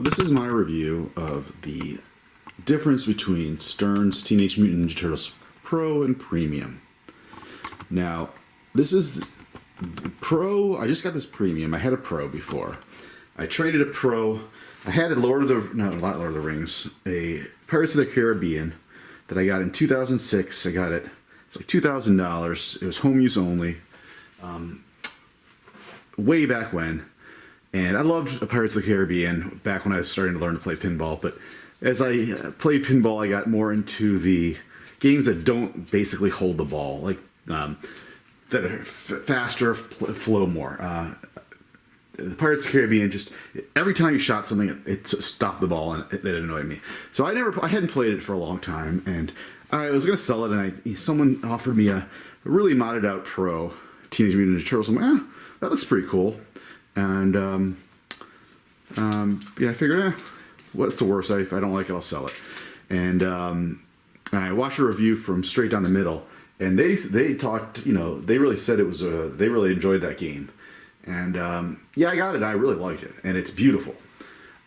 This is my review of the difference between Stern's Teenage Mutant Ninja Turtles Pro and Premium. Now, this is the Pro. I just got this Premium. I had a Pro before. I traded a Pro. I had a not Lord of the Rings, a Pirates of the Caribbean that I got in 2006. I got it. It's like $2,000. It was home use only. Way back when. And I loved Pirates of the Caribbean back when I was starting to learn to play pinball. But as I played pinball, I got more into the games that don't basically hold the ball, like that are faster, flow more. The Pirates of the Caribbean, just every time you shot something, it stopped the ball, and it annoyed me. So I hadn't played it for a long time, and I was gonna sell it, and someone offered me a really modded out Pro Teenage Mutant Ninja Turtles. I'm like, that looks pretty cool. And I figured, what's the worst? If I don't like it, I'll sell it. And I watched a review from Straight Down the Middle, and they talked, they really said it was they really enjoyed that game. And yeah, I got it. I really liked it, and it's beautiful.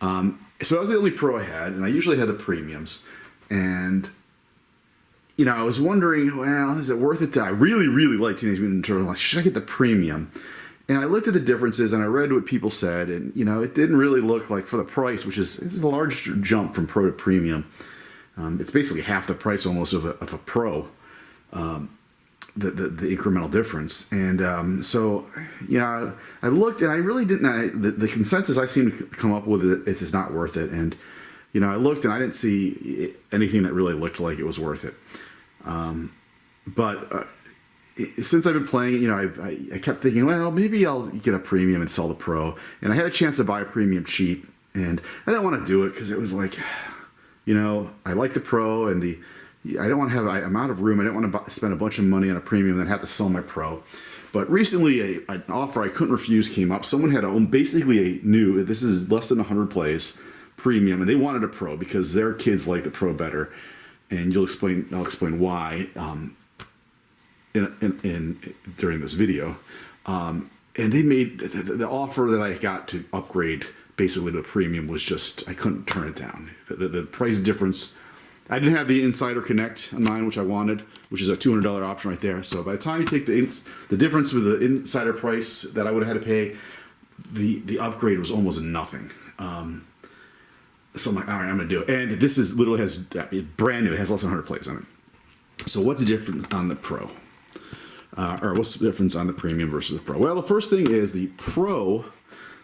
So that was the only Pro I had, and I usually had the Premiums. And I was wondering, well, is it worth it? I really, really like Teenage Mutant Ninja Turtles. Like, should I get the Premium? And I looked at the differences, and I read what people said, and it didn't really look like, for the price, it's a large jump from Pro to Premium. It's basically half the price almost of a Pro, the incremental difference. And so I looked, and I really didn't. The consensus I seem to come up with it's just not worth it. And I looked, and I didn't see anything that really looked like it was worth it. But since I've been playing it, I kept thinking, well, maybe I'll get a Premium and sell the Pro. And I had a chance to buy a Premium cheap, and I didn't want to do it because it was like, I like the Pro, and I don't want to have, I'm out of room. I didn't want to spend a bunch of money on a Premium and then have to sell my Pro. But recently, an offer I couldn't refuse came up. Someone had basically this is less than 100 plays, Premium, and they wanted a Pro because their kids like the Pro better. And I'll explain why. During this video, and they made the offer that I got to upgrade basically to a Premium was just, I couldn't turn it down. The price difference, I didn't have the Insider Connect on mine, which I wanted, which is a $200 option right there. So by the time you take the difference with the insider price that I would have had to pay, the upgrade was almost nothing. So I'm like, all right, I'm gonna do it. And this is literally has brand new. It has less than 100 plays on it. So what's the difference on the Pro? Or what's the difference on the Premium versus the Pro? Well, the first thing is the Pro.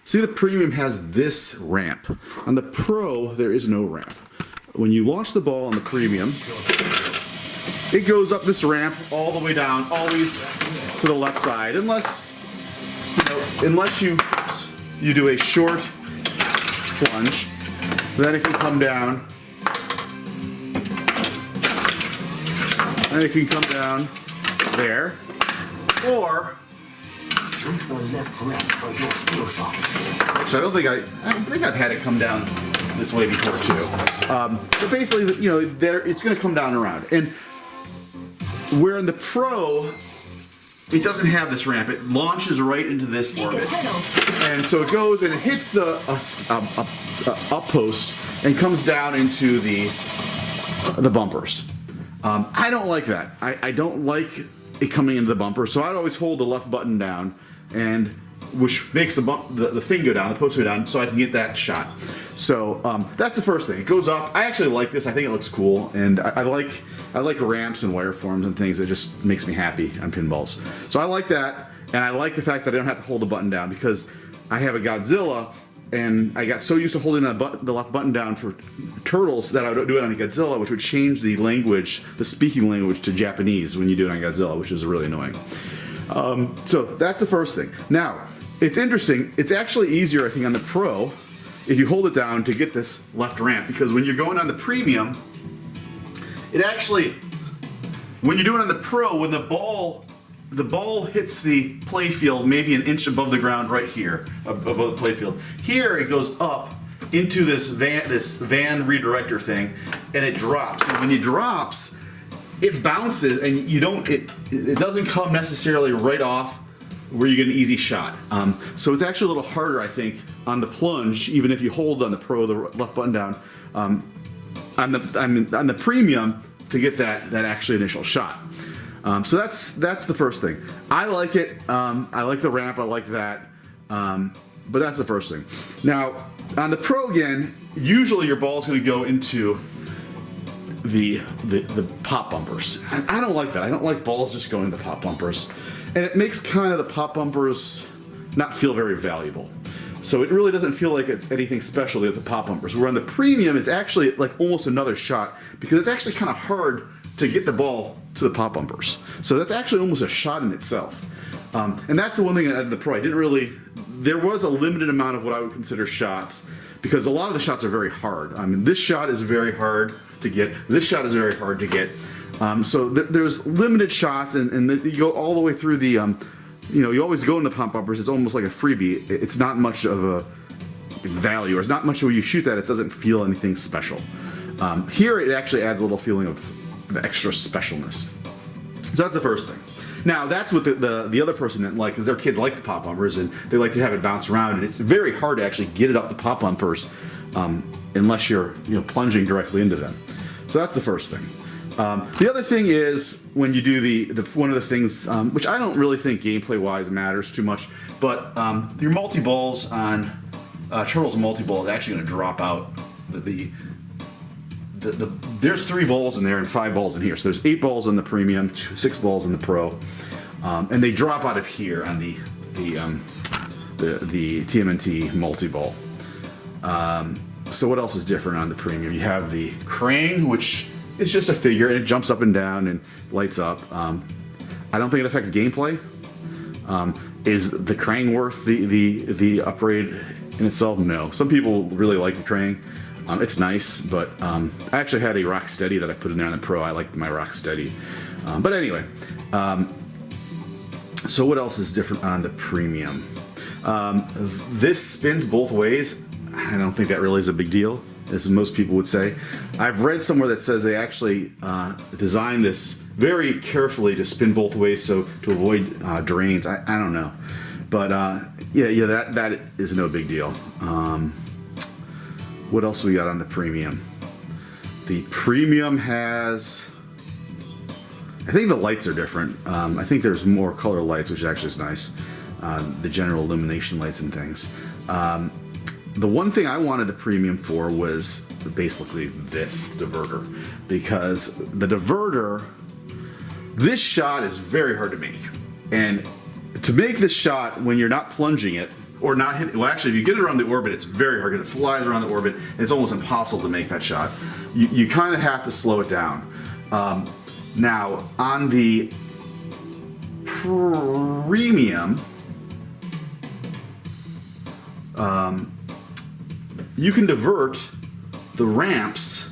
See, the Premium has this ramp. On the Pro, there is no ramp. When you launch the ball on the Premium, it goes up this ramp all the way down, always to the left side, unless you do a short plunge. Then it can come down. And it can come down there. Or jump the left ramp for your skill shot. Actually, I don't think I've had it come down this way before too. But basically, it's going to come down around. And where in the Pro, it doesn't have this ramp. It launches right into this orbit, and so it goes and it hits the up post and comes down into the bumpers. I don't like that. I don't like it coming into the bumper, so I'd always hold the left button down, and which makes the thing go down, the post go down, so I can get that shot. So that's the first thing. It goes up. I actually like this. I think it looks cool, and I like ramps and wireforms and things. It just makes me happy on pinballs. So I like that, and I like the fact that I don't have to hold the button down because I have a Godzilla. And I got so used to holding the left button down for Turtles that I would do it on Godzilla, which would change the language, the speaking language, to Japanese when you do it on Godzilla, which is really annoying. So that's the first thing. Now, it's interesting. It's actually easier, I think, on the Pro if you hold it down to get this left ramp, because when you're going on the Premium, it actually, when you're doing it on the Pro, when the ball hits the playfield maybe an inch above the ground right here, above the playfield. Here it goes up into this van redirector thing, and it drops. And when it drops, it bounces, and it doesn't come necessarily right off where you get an easy shot. So it's actually a little harder, I think, on the plunge, even if you hold on the Pro, the left button down, on the Premium to get that actually initial shot. So that's the first thing. I like it. I like the ramp. I like that. But that's the first thing. Now on the Pro again, usually your ball is going to go into the pop bumpers. I don't like that. I don't like balls just going to pop bumpers, and it makes kind of the pop bumpers not feel very valuable. So it really doesn't feel like it's anything special to get the pop bumpers. Where on the Premium, it's actually like almost another shot because it's actually kind of hard to get the ball to the pop bumpers. So that's actually almost a shot in itself. And that's the one thing at the Pro. I didn't really. There was a limited amount of what I would consider shots because a lot of the shots are very hard. I mean, this shot is very hard to get. This shot is very hard to get. So there's limited shots, and you go all the way through the. You always go in the pop bumpers. It's almost like a freebie. It's not much of a value, or it's not much when you shoot that. It doesn't feel anything special. Here, it actually adds a little feeling of extra specialness. So that's the first thing. Now that's what the other person didn't like, because their kids like the pop bumpers and they like to have it bounce around, and it's very hard to actually get it up the pop bumpers unless you're plunging directly into them. So that's the first thing. The other thing is when you do one of the things which I don't really think gameplay wise matters too much, but your multi balls on Turtles multi-ball is actually going to drop out there's 3 balls in there and 5 balls in here. So there's 8 balls in the Premium, 6 balls in the Pro, and they drop out of here on the TMNT multi-ball. So what else is different on the Premium? You have the Krang, which is just a figure, and it jumps up and down and lights up. I don't think it affects gameplay. Is the Krang worth the upgrade in itself? No. Some people really like the Krang. It's nice, but I actually had a Rocksteady that I put in there on the Pro. I like my Rocksteady. But anyway, so what else is different on the Premium? This spins both ways. I don't think that really is a big deal, as most people would say. I've read somewhere that says they actually designed this very carefully to spin both ways, so to avoid drains. I don't know, but yeah, that is no big deal. What else we got on the Premium? The Premium has, I think the lights are different. I think there's more color lights, which actually is nice. The general illumination lights and things. The one thing I wanted the Premium for was basically this diverter, because the diverter, this shot is very hard to make, and to make this shot when you're not plunging it or not hitting, well, actually, if you get it around the orbit, it's very hard because it flies around the orbit, and it's almost impossible to make that shot. You kind of have to slow it down. Now on the Premium, you can divert the ramps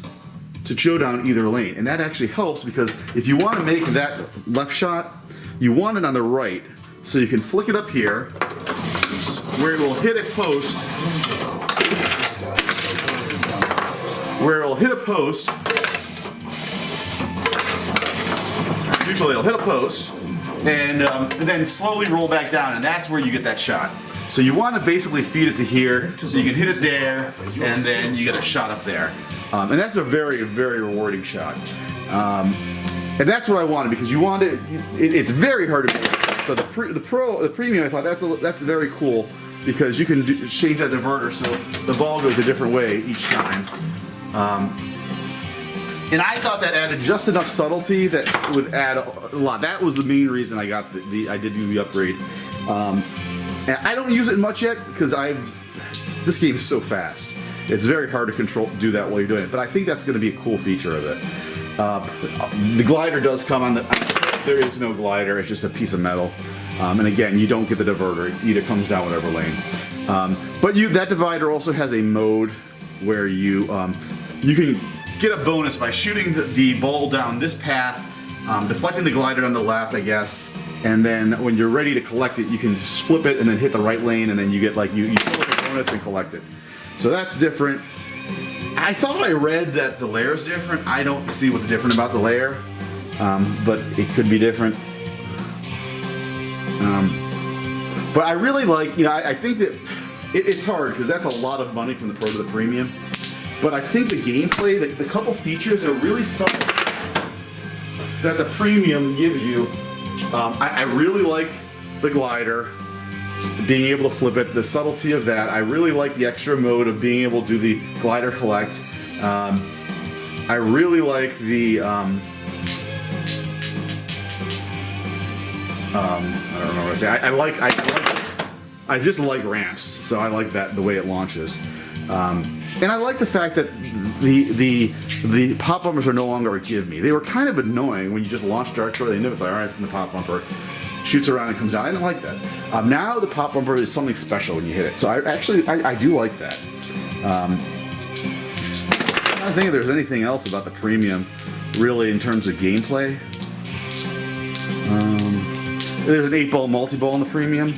to show down either lane, and that actually helps because if you want to make that left shot, you want it on the right, so you can flick it up here where it will hit a post, usually it'll hit a post, and then slowly roll back down, and that's where you get that shot. So you want to basically feed it to here, so you can hit it there, and then you get a shot up there. And that's a very, very rewarding shot. And that's what I wanted, because you want it, it's very hard to make. So the Premium, I thought that's very cool, because you can change that diverter so the ball goes a different way each time. And I thought that added just enough subtlety that would add a lot. That was the main reason I got I did do the upgrade. And I don't use it much yet because this game is so fast. It's very hard to do that while you're doing it. But I think that's going to be a cool feature of it. The glider does come on there is no glider. It's just a piece of metal. And again, you don't get the diverter. It either comes down whatever lane. But that divider also has a mode where you can get a bonus by shooting the ball down this path, deflecting the glider on the left, I guess, and then when you're ready to collect it, you can just flip it and then hit the right lane, and then you get you fill up a bonus and collect it. So that's different. I thought I read that the layer is different. I don't see what's different about the layer, but it could be different. But I really like, I think that it's hard because that's a lot of money from the Pro to the Premium. But I think the gameplay, the couple features are really something that the Premium gives you. I really like the glider, being able to flip it, the subtlety of that. I really like the extra mode of being able to do the glider collect. I really like the I don't know what to say. I just like ramps, so I like that the way it launches, and I like the fact that the pop bumpers are no longer a give me. They were kind of annoying when you just launched Dark Tour. They knew it's like, all right, it's in the pop bumper, shoots around and comes down. I didn't like that. Now the pop bumper is something special when you hit it, so I do like that. I don't think there's anything else about the Premium, really, in terms of gameplay. There's an 8-ball multi-ball in the Premium.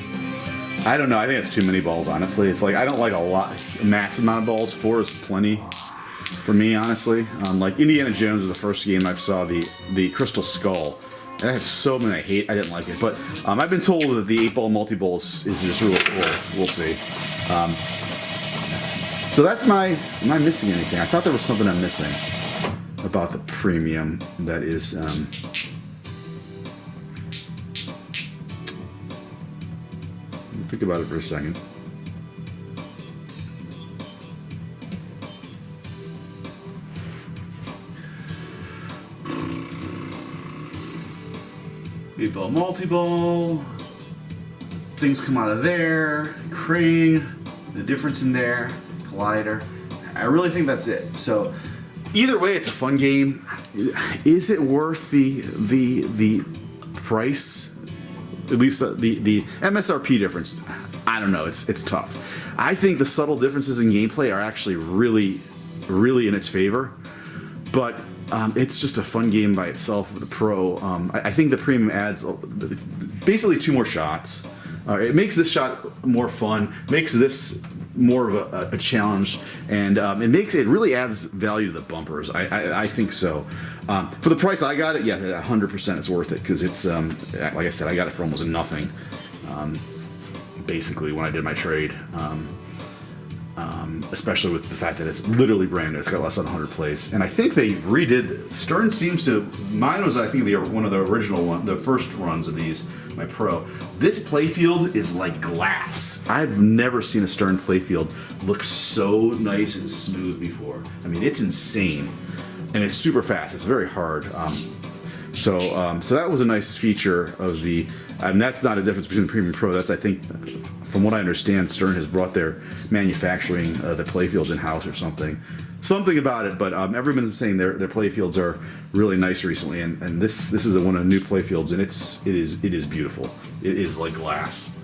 I don't know. I think it's too many balls, honestly. It's like I don't like a massive amount of balls. 4 is plenty for me, honestly. Like Indiana Jones was the first game I saw the Crystal Skull. And I had so many I didn't like it. But I've been told that the 8-ball multi-ball is just really cool. We'll see. So that's am I missing anything? I thought there was something I'm missing about the Premium that is. Think about it for a second. Eight-ball multi-ball. Things come out of there. Crane. The difference in there. Collider. I really think that's it. So either way, it's a fun game. Is it worth the price? At least the MSRP difference, I don't know. It's tough. I think the subtle differences in gameplay are actually really, really in its favor. But it's just a fun game by itself with the Pro. I think the Premium adds basically 2 more shots. It makes this shot more fun. Makes this more of a challenge, and it really adds value to the bumpers. I think so. For the price I got it, yeah, 100% it's worth it because it's like I said, I got it for almost nothing. Basically, when I did my trade, especially with the fact that it's literally brand new, it's got less than 100 plays, and I think they redid. Stern seems to. Mine was, I think, one of the original the first runs of these. My Pro. This playfield is like glass. I've never seen a Stern playfield look so nice and smooth before. I mean, it's insane, and it's super fast. It's very hard. So that was a nice feature of the. And that's not a difference between the Premium and Pro. That's, I think, from what I understand, Stern has brought their manufacturing the playfields in house or something about it. But everyone's saying their playfields are really nice recently, and this is one of the new playfields, and it is beautiful. It is like glass.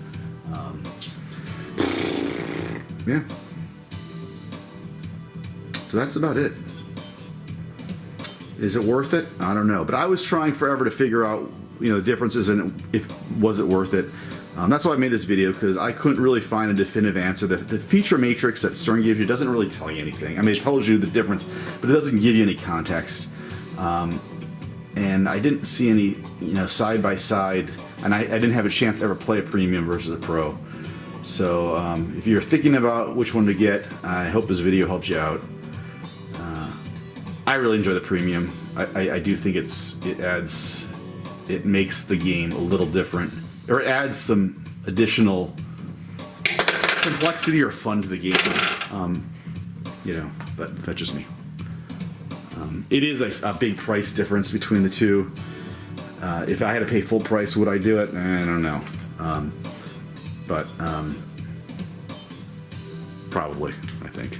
Yeah. So that's about it. Is it worth it? I don't know, but I was trying forever to figure out the differences and was it worth it. That's why I made this video, because I couldn't really find a definitive answer. The feature matrix that Stern gives you doesn't really tell you anything. I mean, it tells you the difference, but it doesn't give you any context. And I didn't see any, side by side, and I didn't have a chance to ever play a Premium versus a Pro. So if you're thinking about which one to get, I hope this video helps you out. I really enjoy the Premium. I do think it makes the game a little different, or it adds some additional complexity or fun to the game. But that's just me. It is a big price difference between the two. If I had to pay full price, would I do it? I don't know. But probably, I think.